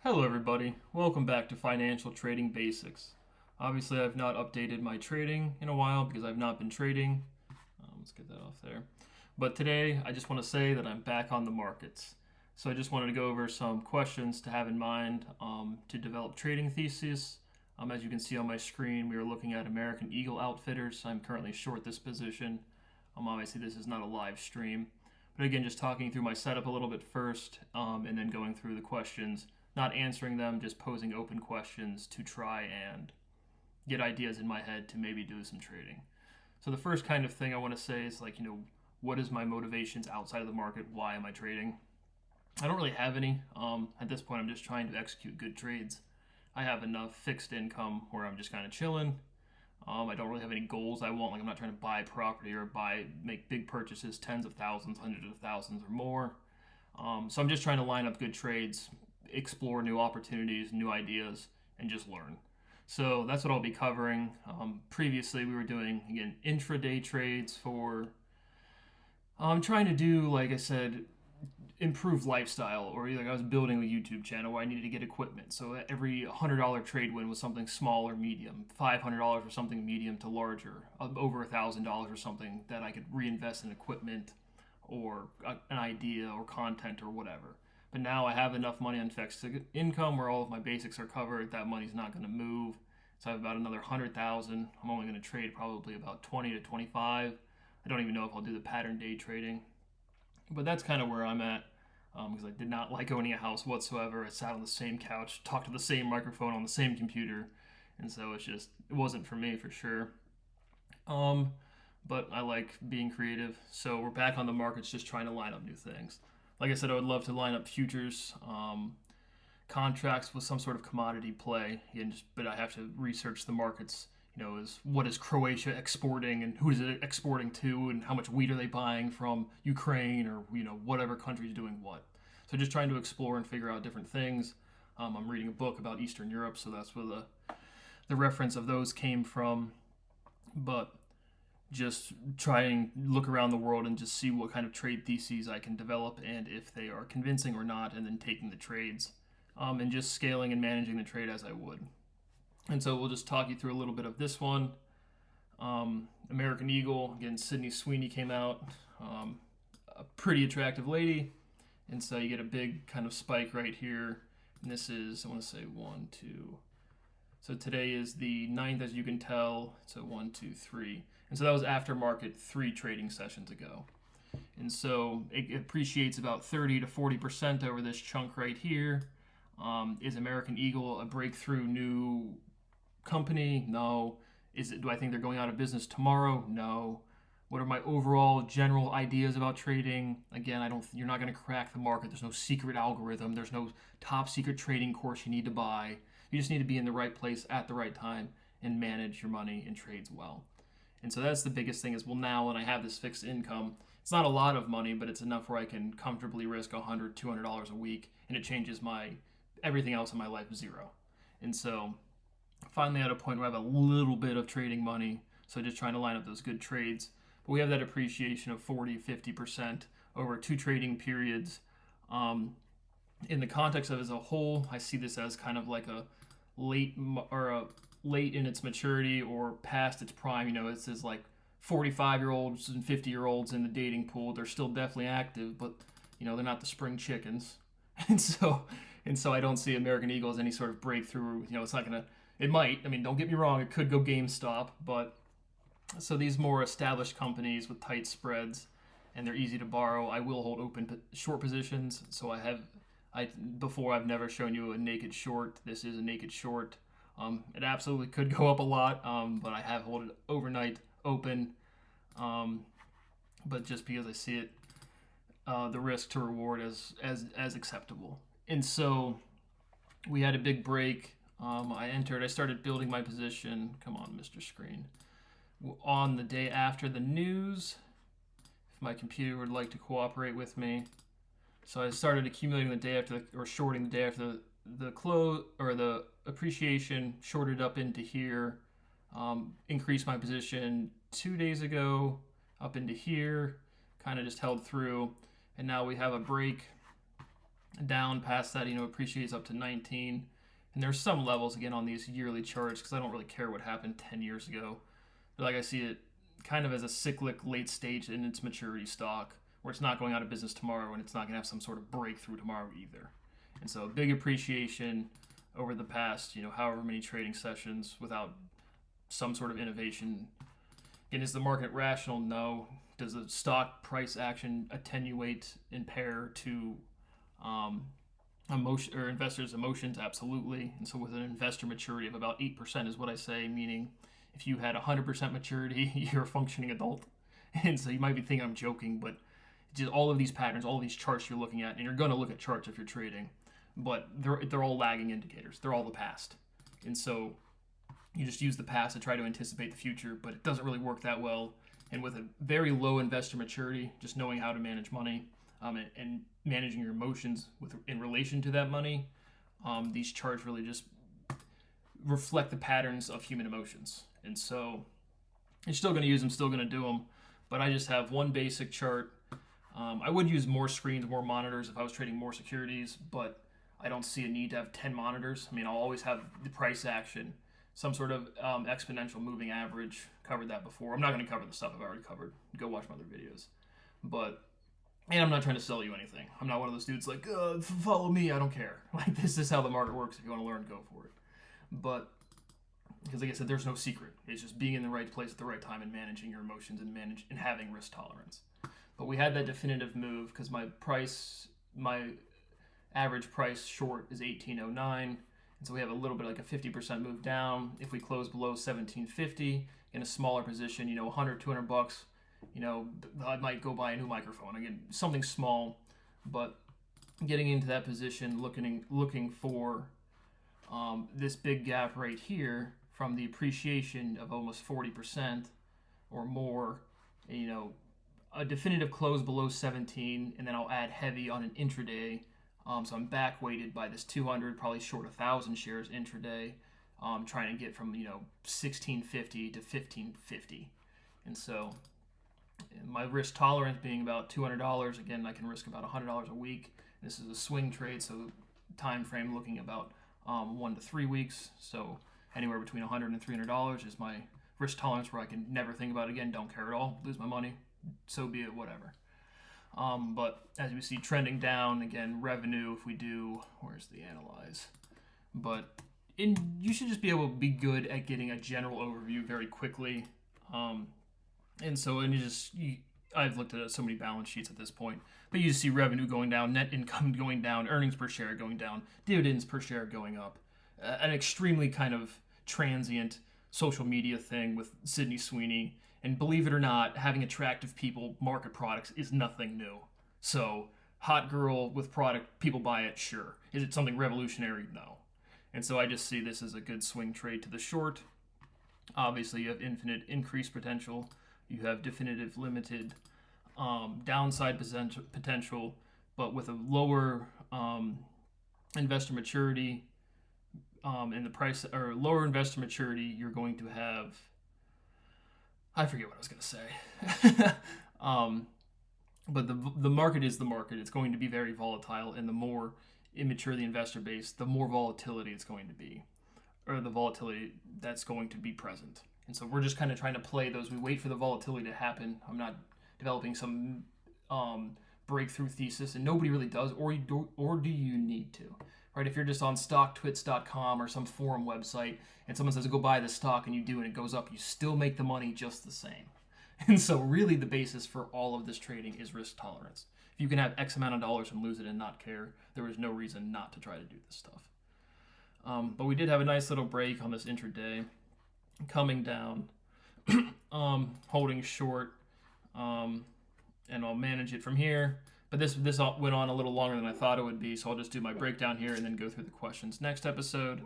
Hello, everybody. Welcome back to Financial Trading Basics. Obviously, I've not updated my trading in a while because I've not been trading. Let's get that off there. But today, I just want to say that I'm back on the markets. So I just wanted to go over some questions to have in mind to develop trading thesis. As you can see on my screen, we are looking at American Eagle Outfitters. I'm currently short this position. Obviously, this is not a live stream. But again, just talking through my setup a little bit first and then going through the questions, not answering them, just posing open questions to try and get ideas in my head to maybe do some trading. So the first kind of thing I want to say is what is my motivations outside of the market? Why am I trading? I don't really have any. At this point, I'm just trying to execute good trades. I have enough fixed income where I'm just kind of chilling. I don't really have any goals I want. I'm not trying to buy property or make big purchases, tens of thousands, hundreds of thousands, or more. So I'm just trying to line up good trades, explore new opportunities, new ideas, and just learn. So that's what I'll be covering. Previously, we were doing, again, intraday trades for trying to do, like I said, improve lifestyle, or like I was building a YouTube channel where I needed to get equipment. So every $100 trade win was something small or medium, $500 or something medium to larger, over $1,000 or something that I could reinvest in equipment or an idea or content or whatever. But now I have enough money on fixed income where all of my basics are covered. That money's not going to move. So I have about another 100,000. I'm only going to trade probably about 20 to 25. I don't even know if I'll do the pattern day trading. But that's kind of where I'm at because I did not like owning a house whatsoever. I sat on the same couch, talked to the same microphone on the same computer, and so it wasn't for me for sure. Um, but I like being creative, so we're back on the markets, just trying to line up new things. Like I said, I would love to line up futures, contracts with some sort of commodity play, but I have to research the markets. Is what is Croatia exporting and who is it exporting to and how much wheat are they buying from Ukraine or whatever country is doing what. So just trying to explore and figure out different things. I'm reading a book about Eastern Europe, so that's where the reference of those came from. But just try and look around the world and just see what kind of trade theses I can develop and if they are convincing or not, and then taking the trades and just scaling and managing the trade as I would. And so we'll just talk you through a little bit of this one. American Eagle, again, Sydney Sweeney came out, a pretty attractive lady. And so you get a big kind of spike right here. And this is, I want to say 1, 2. So today is the 9th, as you can tell. So 1, 2, 3. And so that was after market 3 trading sessions ago. And so it appreciates about 30 to 40% over this chunk right here. Is American Eagle a breakthrough new company? No. Do I think they're going out of business tomorrow? No. What are my overall general ideas about trading? Again, you're not going to crack the market. There's no secret algorithm. There's no top secret trading course you need to buy. You just need to be in the right place at the right time and manage your money and trades well. And so that's the biggest thing is, well, now when I have this fixed income, it's not a lot of money, but it's enough where I can comfortably risk $100, $200 a week, and it changes everything else in my life zero. And so finally at a point where I have a little bit of trading money, so just trying to line up those good trades. But we have that appreciation of 40, 50% over 2 trading periods. In the context of as a whole, I see this as kind of like a late in its maturity or past its prime. It says like 45-year-olds and 50-year-olds in the dating pool. They're still definitely active, but they're not the spring chickens. And so I don't see American Eagle as any sort of breakthrough. It's not going to, it might, don't get me wrong, it could go GameStop, but so these more established companies with tight spreads and they're easy to borrow, I will hold open short positions. So before I've never shown you a naked short. This is a naked short. It absolutely could go up a lot, but I have held it overnight open. But just because I see it, the risk to reward as acceptable. And so we had a big break. I started building my position. Come on, Mr. Screen. On the day after the news, if my computer would like to cooperate with me. So I started accumulating the day after, or shorting the day after the close, or the appreciation, shorted up into here, increased my position 2 days ago, up into here, kind of just held through. And now we have a break Down past that, appreciates up to 19. And there's some levels again on these yearly charts because I don't really care what happened 10 years ago. But like I see it kind of as a cyclic late stage in its maturity stock where it's not going out of business tomorrow and it's not going to have some sort of breakthrough tomorrow either. And so big appreciation over the past, however many trading sessions without some sort of innovation. And is the market rational? No. Does the stock price action attenuate in pair to emotion or investors' emotions? Absolutely. And so with an investor maturity of about 8% is what I say, meaning if you had 100% maturity, you're a functioning adult. And so you might be thinking I'm joking, but just all of these patterns, all of these charts you're looking at, and you're going to look at charts if you're trading, but they're all lagging indicators. They're all the past. And so you just use the past to try to anticipate the future, but it doesn't really work that well. And with a very low investor maturity, just knowing how to manage money and managing your emotions in relation to that money, these charts really just reflect the patterns of human emotions. And so you're still going to use them, still going to do them, but I just have one basic chart. I would use more screens, more monitors if I was trading more securities, but I don't see a need to have 10 monitors. I mean, I'll always have the price action, some sort of exponential moving average. Covered that before. I'm not going to cover the stuff I've already covered. Go watch my other videos. And I'm not trying to sell you anything. I'm not one of those dudes like, follow me, I don't care. Like, this is how the market works. If you want to learn, go for it. But, because like I said, there's no secret. It's just being in the right place at the right time and managing your emotions and having risk tolerance. But we had that definitive move because my average price short is 1809. And so we have a little bit like a 50% move down. If we close below 1750 in a smaller position, $100, $200, I might go buy a new microphone. Again, something small, but getting into that position, looking for this big gap right here from the appreciation of almost 40% or more, a definitive close below 17, and then I'll add heavy on an intraday. So I'm back weighted by this 200, probably short 1,000 shares intraday, trying to get from 1650 to 1550, and so my risk tolerance being about $200. Again, I can risk about $100 a week. This is a swing trade, so time frame looking about 1 to 3 weeks. So anywhere between $100 and $300 is my risk tolerance where I can never think about it again, don't care at all, lose my money, so be it, whatever. But as we see trending down, again, revenue, if we do, where's the analyze? But you should just be able to be good at getting a general overview very quickly. I've looked at so many balance sheets at this point, but you just see revenue going down, net income going down, earnings per share going down, dividends per share going up. An extremely kind of transient social media thing with Sydney Sweeney. And believe it or not, having attractive people market products is nothing new. So, hot girl with product, people buy it, sure. Is it something revolutionary? No. And so I just see this as a good swing trade to the short. Obviously, you have infinite increase potential. You have definitive limited downside potential, but with a lower investor maturity and the price, or lower investor maturity, you're going to have, I forget what I was going to say. But the market is the market. It's going to be very volatile, and the more immature the investor base, the more volatility it's going to be, or the volatility that's going to be present. And so we're just kind of trying to play those. We wait for the volatility to happen. I'm not developing some breakthrough thesis, and nobody really does, or do you need to? Right? If you're just on stocktwits.com or some forum website and someone says, go buy this stock, and you do, and it goes up, you still make the money just the same. And so really the basis for all of this trading is risk tolerance. If you can have X amount of dollars and lose it and not care, there is no reason not to try to do this stuff. But we did have a nice little break on this intraday, coming down, holding short, and I'll manage it from here. But this went on a little longer than I thought it would be, so I'll just do my breakdown here and then go through the questions next episode.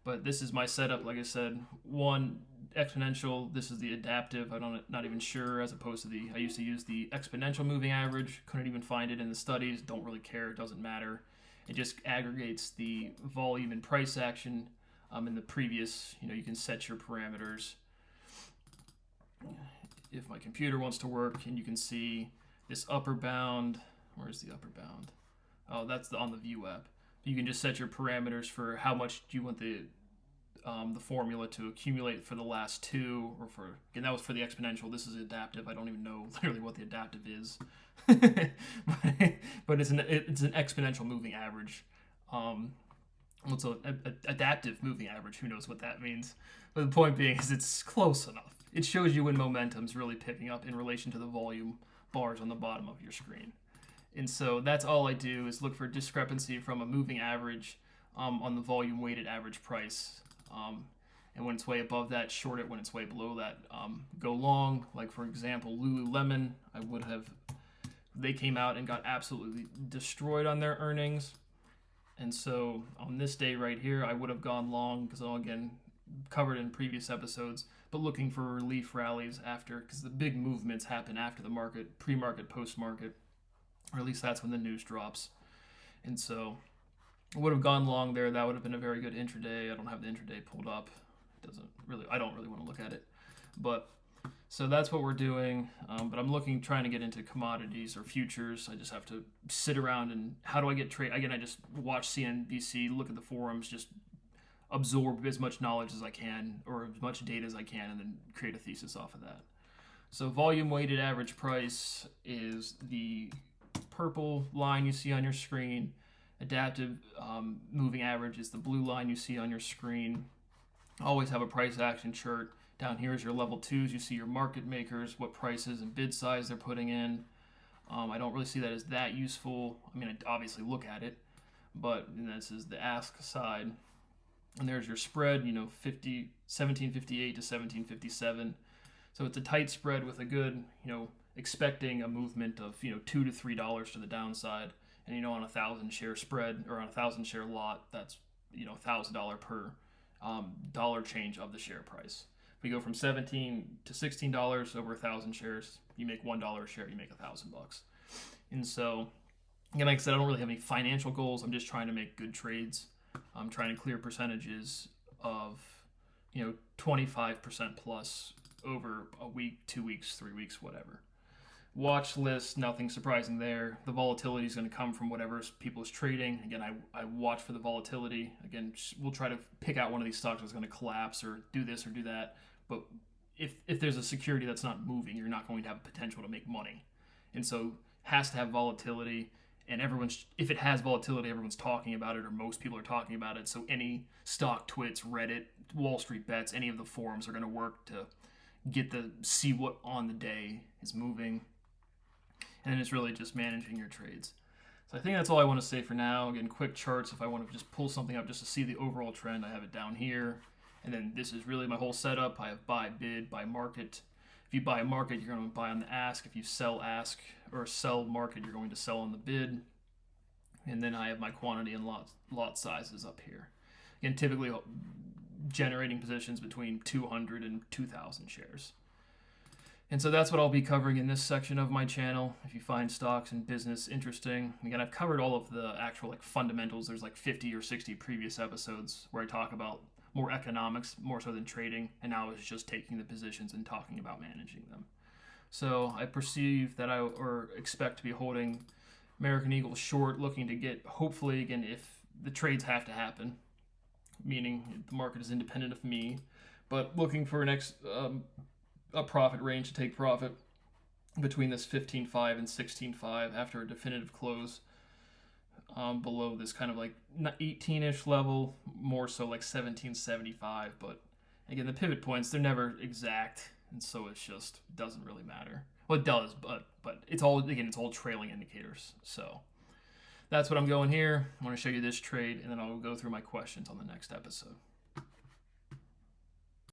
But this is my setup, like I said. One, exponential. This is the adaptive. Not even sure, as opposed to I used to use the exponential moving average. Couldn't even find it in the studies. Don't really care. It doesn't matter. It just aggregates the volume and price action. In the previous, you can set your parameters. If my computer wants to work, and you can see this upper bound. Where's the upper bound? Oh, that's on the View app. You can just set your parameters for how much do you want the formula to accumulate for the last two, or for, again, that was for the exponential. This is adaptive. I don't even know literally what the adaptive is, but it's an exponential moving average. What's an adaptive moving average? Who knows what that means? But the point being is it's close enough. It shows you when momentum's really picking up in relation to the volume bars on the bottom of your screen. And so that's all I do is look for discrepancy from a moving average on the volume weighted average price. And when it's way above that, short it. When it's way below that, go long. Like, for example, Lululemon, they came out and got absolutely destroyed on their earnings. And so on this day right here, I would have gone long because I'll, again, covered in previous episodes, but looking for relief rallies after, because the big movements happen after the market, pre-market, post-market, or at least that's when the news drops. And so I would have gone long there. That would have been a very good intraday. I don't have the intraday pulled up. I don't really want to look at it. But so that's what we're doing. But I'm trying to get into commodities or futures. I just have to sit around and how do I get trade? Again, I just watch CNBC, look at the forums, just absorb as much knowledge as I can or as much data as I can, and then create a thesis off of that. So volume weighted average price is the purple line you see on your screen. Adaptive moving average is the blue line you see on your screen. Always have a price action chart. Down here is your level 2s. You see your market makers, what prices and bid size they're putting in. I don't really see that as that useful. I mean, I obviously look at it, but this is the ask side. And there's your spread, 1758 to 1757. So it's a tight spread with a good, expecting a movement of, $2 to $3 to the downside. And, on a 1,000 share spread or on a 1,000 share lot, that's, $1,000 per dollar change of the share price. If we go from $17 to $16 over 1,000 shares, you make $1 a share, you make $1,000. And so, again, like I said, I don't really have any financial goals. I'm just trying to make good trades. I'm trying to clear percentages of, 25% plus over a week, 2 weeks, 3 weeks, whatever. Watch list, nothing surprising there. The volatility is going to come from whatever people is trading. Again, I watch for the volatility. Again, we'll try to pick out one of these stocks that's going to collapse or do this or do that. But if there's a security that's not moving, you're not going to have potential to make money. And so has to have volatility. And if it has volatility, everyone's talking about it, or most people are talking about it. So any stock twits, Reddit, Wall Street bets, any of the forums are going to work to see what on the day is moving. And then it's really just managing your trades. So I think that's all I want to say for now. Again, quick charts. If I want to just pull something up just to see the overall trend, I have it down here. And then this is really my whole setup. I have buy, bid, buy market. If you buy a market, you're going to buy on the ask. If you sell ask or sell market, you're going to sell on the bid. And then I have my quantity and lot sizes up here. Again, typically generating positions between 200 and 2,000 shares. And so that's what I'll be covering in this section of my channel. If you find stocks and business interesting, again, I've covered all of the actual fundamentals. There's 50 or 60 previous episodes where I talk about more economics, more so than trading, and now it's just taking the positions and talking about managing them. So I perceive that or expect to be holding American Eagle short, looking to get, hopefully, again, if the trades have to happen, meaning the market is independent of me, but looking for a profit range to take profit between this 15.5 and 16.5 after a definitive close below this kind of 18-ish level, more so 17.75. But again, the pivot points, they're never exact, and so it's just doesn't really matter. Well, it does, but it's all trailing indicators. So that's what I'm going here. I want to show you this trade, and then I'll go through my questions on the next episode.